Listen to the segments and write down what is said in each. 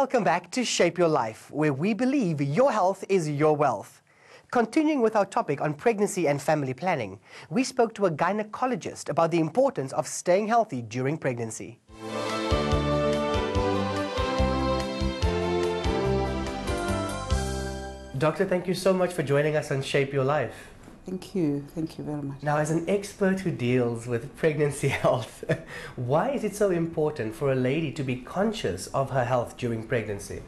Welcome back to Shape Your Life, where we believe your health is your wealth. Continuing with our topic on pregnancy and family planning, we spoke to a gynecologist about the importance of staying healthy during pregnancy. Doctor, thank you so much for joining us on Shape Your Life. Thank you very much. Now, as an expert who deals with pregnancy health, why is it so important for a lady to be conscious of her health during pregnancy?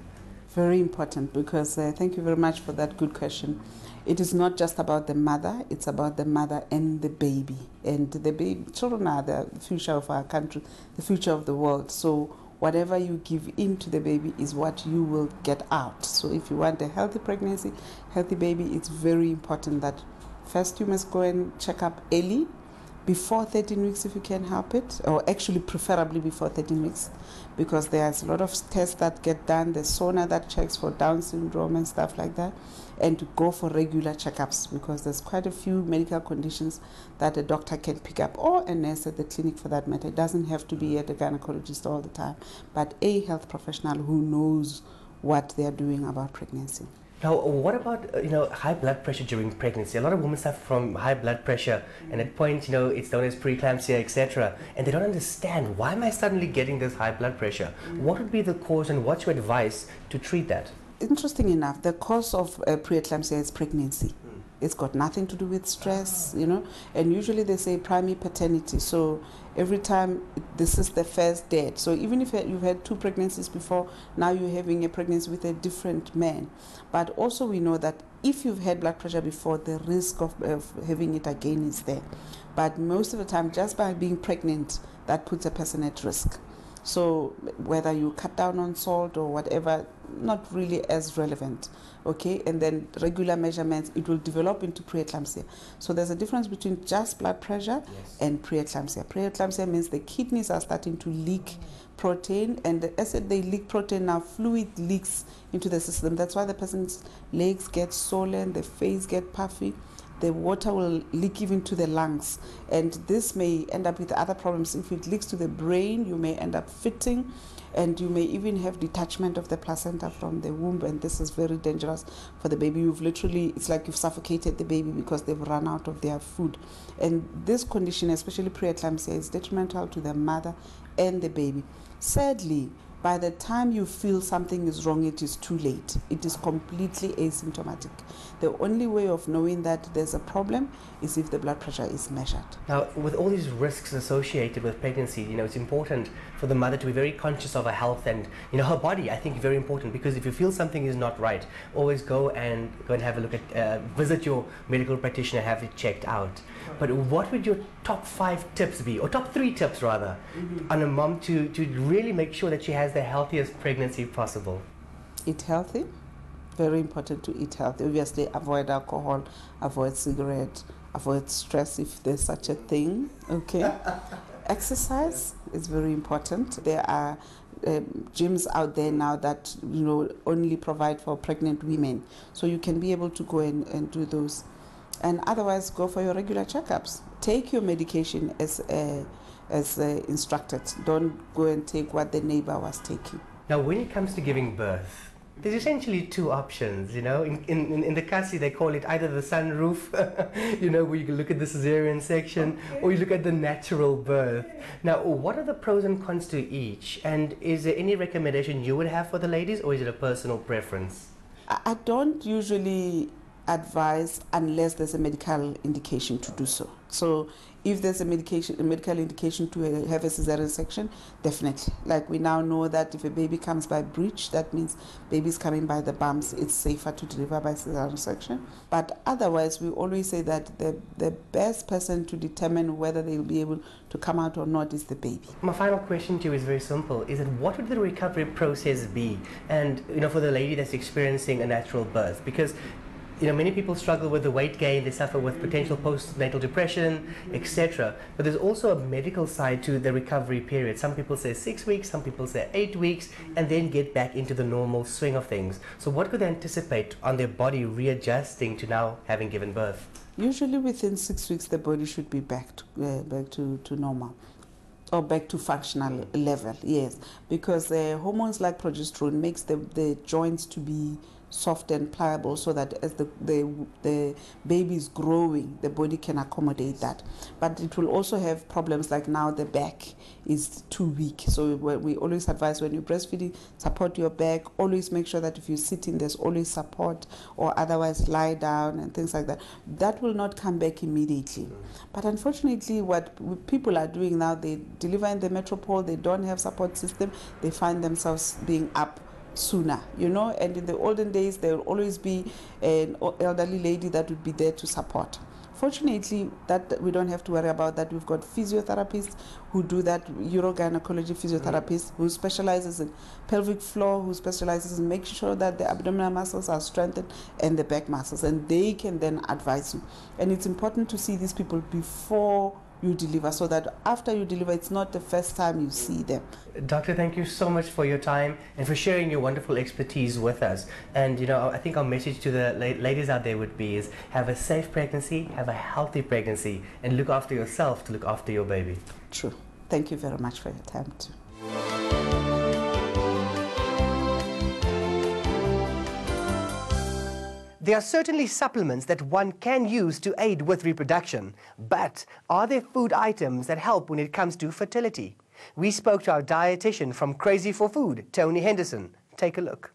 Very important, because thank you very much for that good question. It is not just about the mother, it's about the mother and the baby. And the baby, children are the future of our country, the future of the world. So whatever you give into the baby is what you will get out. So if you want a healthy pregnancy, healthy baby, it's very important that first you must go and check up early, before 13 weeks if you can help it, or actually preferably before 13 weeks, because there's a lot of tests that get done, the sonar that checks for Down syndrome and stuff like that, and to go for regular checkups, because there's quite a few medical conditions that a doctor can pick up, or a nurse at the clinic for that matter. It doesn't have to be at a gynecologist all the time, but a health professional who knows what they're doing about pregnancy. Now, what about, high blood pressure during pregnancy? A lot of women suffer from high blood pressure, and at points, it's known as preeclampsia, etc. And they don't understand, why am I suddenly getting this high blood pressure? What would be the cause, and what's your advice to treat that? Interesting enough, the cause of preeclampsia is pregnancy. It's got nothing to do with stress, and usually they say primary paternity. So every time this is the first date. So even if you've had 2 pregnancies before, now you're having a pregnancy with a different man. But also we know that if you've had blood pressure before, the risk of having it again is there. But most of the time, just by being pregnant, that puts a person at risk. So whether you cut down on salt or whatever, not really as relevant, okay? And then regular measurements, it will develop into preeclampsia. So there's a difference between just blood pressure and preeclampsia. Preeclampsia means the kidneys are starting to leak protein, and as they leak protein, now fluid leaks into the system. That's why the person's legs get swollen, the face get puffy. The water will leak even to the lungs, and this may end up with other problems. If it leaks to the brain, you may end up fitting, and you may even have detachment of the placenta from the womb, and this is very dangerous for the baby. It's like you've suffocated the baby because they've run out of their food. And this condition, especially preeclampsia, is detrimental to the mother and the baby. Sadly, by the time you feel something is wrong, it is too late. It is completely asymptomatic. The only way of knowing that there's a problem is if the blood pressure is measured. Now, with all these risks associated with pregnancy, it's important for the mother to be very conscious of her health and, her body. I think very important, because if you feel something is not right, always go and have a look at, visit your medical practitioner, have it checked out. But what would your top 5 tips be, or top 3 tips rather, on a mom to really make sure that she has the healthiest pregnancy possible? Eat healthy. Very important to eat healthy. Obviously, avoid alcohol, avoid cigarette, avoid stress if there's such a thing. Okay. Exercise is very important. There are gyms out there now that only provide for pregnant women, so you can be able to go and do those. And otherwise, go for your regular checkups. Take your medication as instructed. Don't go and take what the neighbor was taking. Now, when it comes to giving birth, there's essentially 2 options, In the Kasi, they call it either the sunroof, where you can look at the cesarean section, or you look at the natural birth. Now, what are the pros and cons to each? And is there any recommendation you would have for the ladies, or is it a personal preference? I don't usually advise unless there's a medical indication to do so. So if there's a medical indication to have a cesarean section, definitely. Like we now know that if a baby comes by breech, that means baby's coming by the bumps, it's safer to deliver by cesarean section. But otherwise, we always say that the best person to determine whether they'll be able to come out or not is the baby. My final question to you is very simple. Is that what would the recovery process be? And, for the lady that's experiencing a natural birth? Because many people struggle with the weight gain, they suffer with potential postnatal depression, etc. But there's also a medical side to the recovery period. Some people say 6 weeks, some people say 8 weeks, and then get back into the normal swing of things. So what could they anticipate on their body readjusting to now having given birth? Usually within 6 weeks, the body should be back to normal. Or back to functional level, yes. Because hormones like progesterone makes the joints to be soft and pliable, so that as the baby is growing, the body can accommodate that. But it will also have problems like now the back is too weak. So we always advise when you're breastfeeding, support your back. Always make sure that if you're sitting, there's always support, or otherwise lie down and things like that. That will not come back immediately. But unfortunately, what people are doing now, they deliver in the metropole, they don't have support system, they find themselves being up sooner, you know. And in the olden days, there will always be an elderly lady that would be there to support. Fortunately, that we don't have to worry about that. We've got physiotherapists who do that, urogynecology physiotherapists who specializes in pelvic floor, who specializes in making sure that the abdominal muscles are strengthened and the back muscles, and they can then advise you. And it's important to see these people before you deliver, so that after you deliver, it's not the first time you see them. Doctor, thank you so much for your time and for sharing your wonderful expertise with us. And you know, I think our message to the ladies out there would be is have a safe pregnancy, have a healthy pregnancy, and look after yourself to look after your baby. True. Thank you very much for your time too. There are certainly supplements that one can use to aid with reproduction, but are there food items that help when it comes to fertility? We spoke to our dietitian from Crazy for Food, Tony Henderson. Take a look.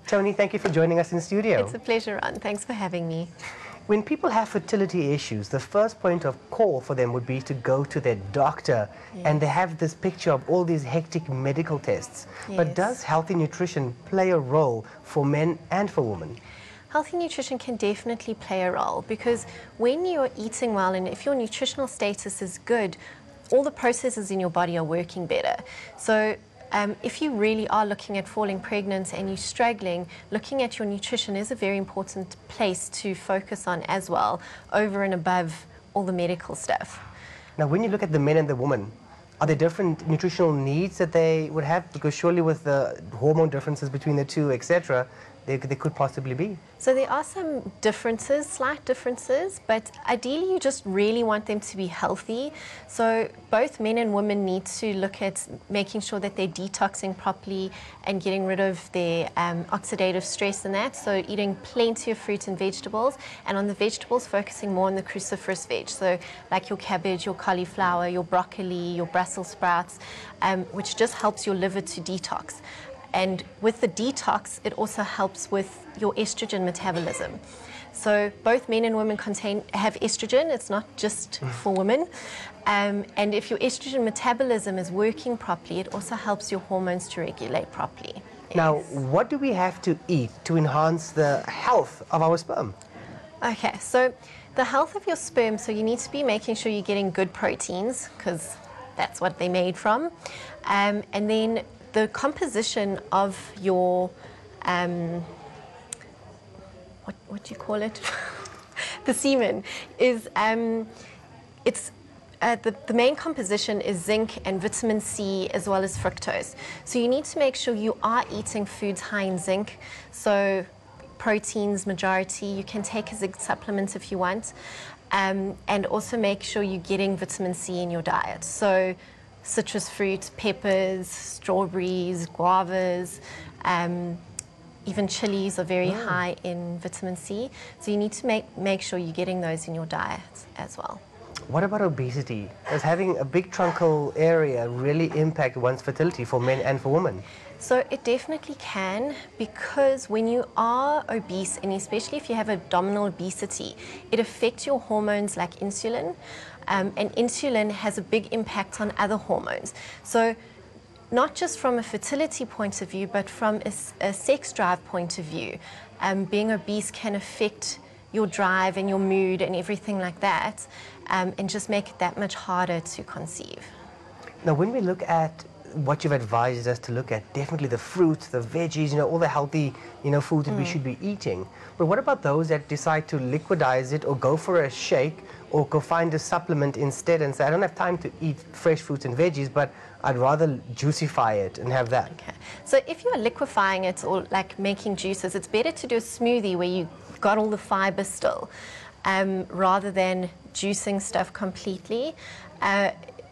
Tony, thank you for joining us in studio. It's a pleasure, Ron. Thanks for having me. When people have fertility issues, the first point of call for them would be to go to their doctor, and they have this picture of all these hectic medical tests. But does healthy nutrition play a role for men and for women? Healthy nutrition can definitely play a role, because when you're eating well and if your nutritional status is good, all the processes in your body are working better. So if you really are looking at falling pregnant and you're struggling, looking at your nutrition is a very important place to focus on as well, over and above all the medical stuff. Now, when you look at the men and the women, are there different nutritional needs that they would have? Because surely with the hormone differences between the two, etc., there could possibly be. So there are some differences, slight differences, but ideally you just really want them to be healthy. So both men and women need to look at making sure that they're detoxing properly and getting rid of their oxidative stress and that. So eating plenty of fruit and vegetables, and on the vegetables focusing more on the cruciferous veg. So like your cabbage, your cauliflower, your broccoli, your Brussels sprouts, which just helps your liver to detox. And with the detox, it also helps with your estrogen metabolism. So both men and women have estrogen. It's not just for women. And if your estrogen metabolism is working properly, it also helps your hormones to regulate properly. Now, what do we have to eat to enhance the health of our sperm? Okay, so the health of your sperm, so you need to be making sure you're getting good proteins, because that's what they're made from. And then the composition of your, what do you call it? The semen is, the main composition is zinc and vitamin C as well as fructose. So you need to make sure you are eating foods high in zinc. So proteins, majority, you can take a zinc supplement if you want. And also make sure you're getting vitamin C in your diet. So citrus fruit, peppers, strawberries, guavas, even chilies are very high in vitamin C. So you need to make sure you're getting those in your diet as well. What about obesity? Does having a big truncal area really impact one's fertility for men and for women? So it definitely can, because when you are obese, and especially if you have abdominal obesity, it affects your hormones like insulin. And insulin has a big impact on other hormones. So not just from a fertility point of view, but from a sex drive point of view, being obese can affect your drive and your mood and everything like that, and just make it that much harder to conceive. Now, when we look at what you've advised us to look at, definitely the fruits, the veggies, all the healthy, food that we should be eating. But what about those that decide to liquidize it or go for a shake or go find a supplement instead and say, I don't have time to eat fresh fruits and veggies, but I'd rather juicify it and have that? Okay. So if you're liquefying it or like making juices, it's better to do a smoothie where you got all the fiber still, rather than juicing stuff completely,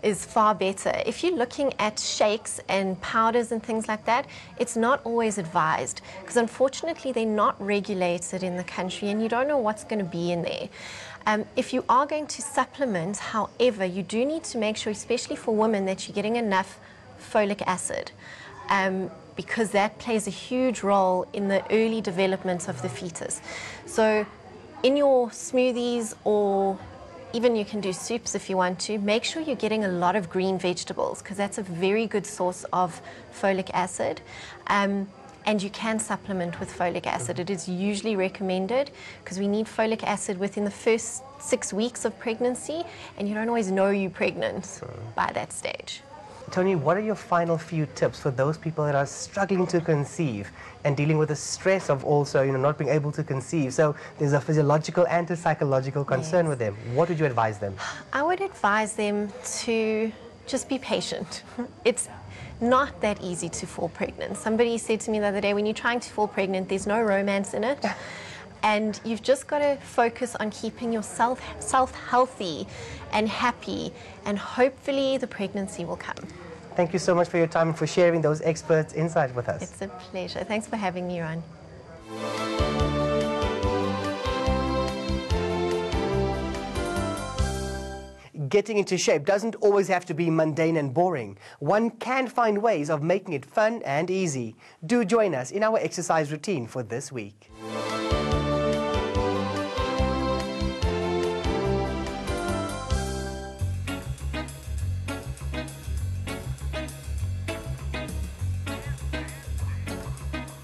is far better. If you're looking at shakes and powders and things like that, it's not always advised, because unfortunately they're not regulated in the country and you don't know what's going to be in there. If you are going to supplement, however, you do need to make sure, especially for women, that you're getting enough folic acid, because that plays a huge role in the early development of the fetus. So in your smoothies, or even you can do soups if you want to, make sure you're getting a lot of green vegetables, because that's a very good source of folic acid. And you can supplement with folic acid. It is usually recommended, because we need folic acid within the first 6 weeks of pregnancy, and you don't always know you're pregnant by that stage. Tony, what are your final few tips for those people that are struggling to conceive and dealing with the stress of also, not being able to conceive? So there's a physiological and a psychological concern with them. What would you advise them? I would advise them to just be patient. It's not that easy to fall pregnant. Somebody said to me the other day, when you're trying to fall pregnant, there's no romance in it. And you've just got to focus on keeping yourself healthy and happy, and hopefully the pregnancy will come. Thank you so much for your time and for sharing those experts' insights with us. It's a pleasure. Thanks for having me, Ron. Getting into shape doesn't always have to be mundane and boring. One can find ways of making it fun and easy. Do join us in our exercise routine for this week.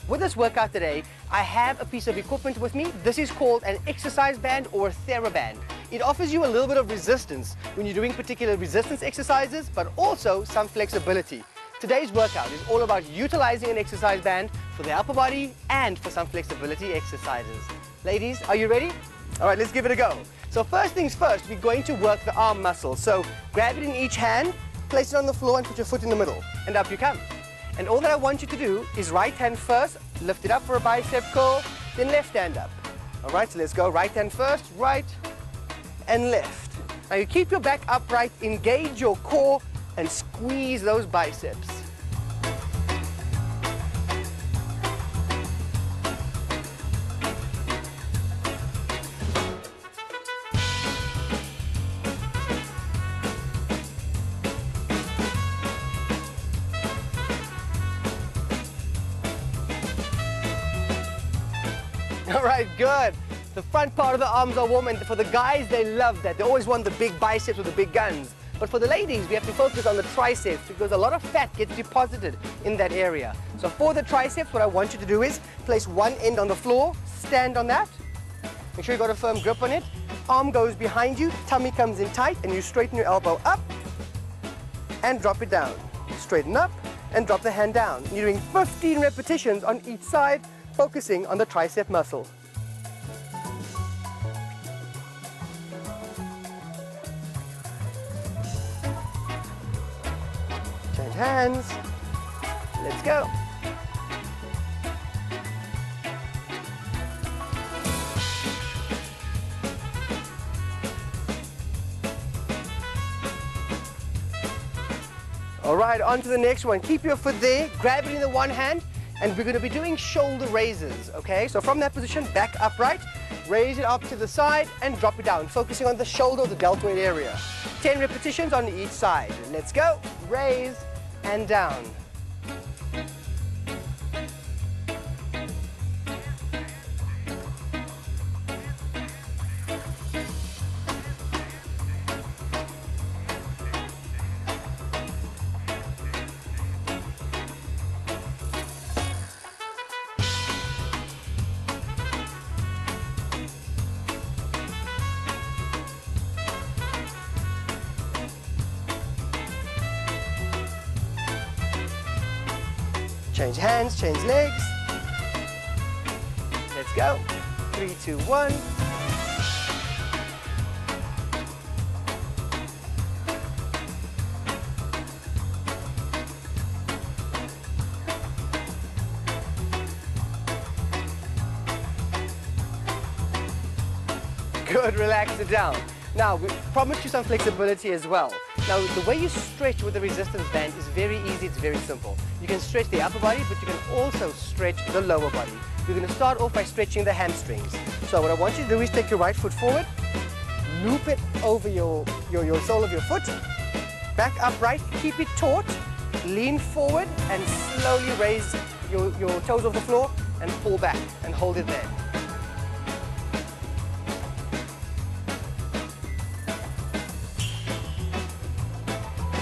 With this workout today, I have a piece of equipment with me. This is called an exercise band or a TheraBand. It offers you a little bit of resistance when you're doing particular resistance exercises, but also some flexibility. Today's workout is all about utilizing an exercise band for the upper body and for some flexibility exercises. Ladies, are you ready? All right, let's give it a go. So first things first, we're going to work the arm muscle. So grab it in each hand, place it on the floor and put your foot in the middle, and up you come. And all that I want you to do is right hand first, lift it up for a bicep curl, then left hand up. All right, so let's go right hand first, right and left. Now you keep your back upright, engage your core and squeeze those biceps. All right, good. The front part of the arms are warm, and for the guys, they love that. They always want the big biceps with the big guns. But for the ladies, we have to focus on the triceps, because a lot of fat gets deposited in that area. So for the triceps, what I want you to do is place one end on the floor, stand on that. Make sure you got a firm grip on it. Arm goes behind you, tummy comes in tight, and you straighten your elbow up and drop it down. Straighten up and drop the hand down. You're doing 15 repetitions on each side, focusing on the tricep muscle. Change hands. Let's go. All right, on to the next one. Keep your foot there, grab it in the one hand, and we're going to be doing shoulder raises, okay? So from that position, back upright, raise it up to the side and drop it down, focusing on the shoulder, the deltoid area. 10 repetitions on each side. Let's go. Raise and down. Change hands, change legs. Let's go. 3, 2, 1. Good, relax it down. Now, we promised you some flexibility as well. Now, the way you stretch with the resistance band is very easy, it's very simple. You can stretch the upper body, but you can also stretch the lower body. We're going to start off by stretching the hamstrings. So what I want you to do is take your right foot forward, loop it over your sole of your foot, back upright, keep it taut, lean forward and slowly raise your toes off the floor and pull back and hold it there.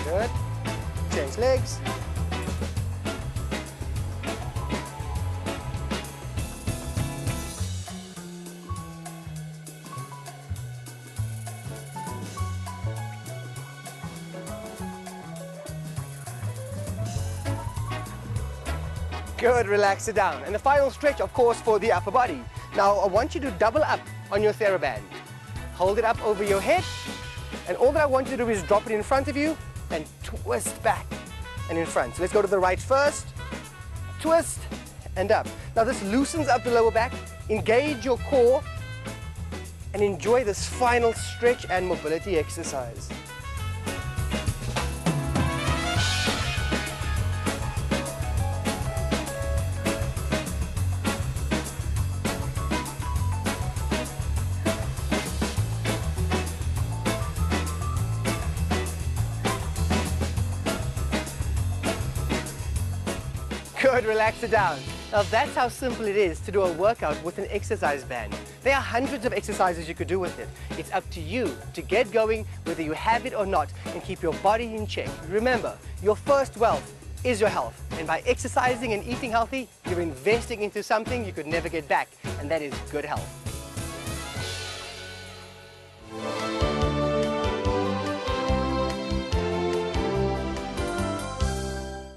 Good. Change legs. Good, relax it down. And the final stretch, of course, for the upper body. Now, I want you to double up on your TheraBand. Hold it up over your head, and all that I want you to do is drop it in front of you and twist back and in front. So let's go to the right first. Twist and up. Now, this loosens up the lower back. Engage your core and enjoy this final stretch and mobility exercise. Good, relax it down. Now that's how simple it is to do a workout with an exercise band. There are hundreds of exercises you could do with it. It's up to you to get going whether you have it or not and keep your body in check. Remember, your first wealth is your health. And by exercising and eating healthy, you're investing into something you could never get back, and that is good health.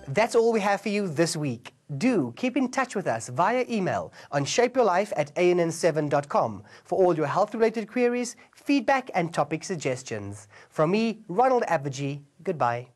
That's all we have for you this week. Do keep in touch with us via email on shapeyourlife@ann7.com for all your health-related queries, feedback and topic suggestions. From me, Ronald Abaji, goodbye.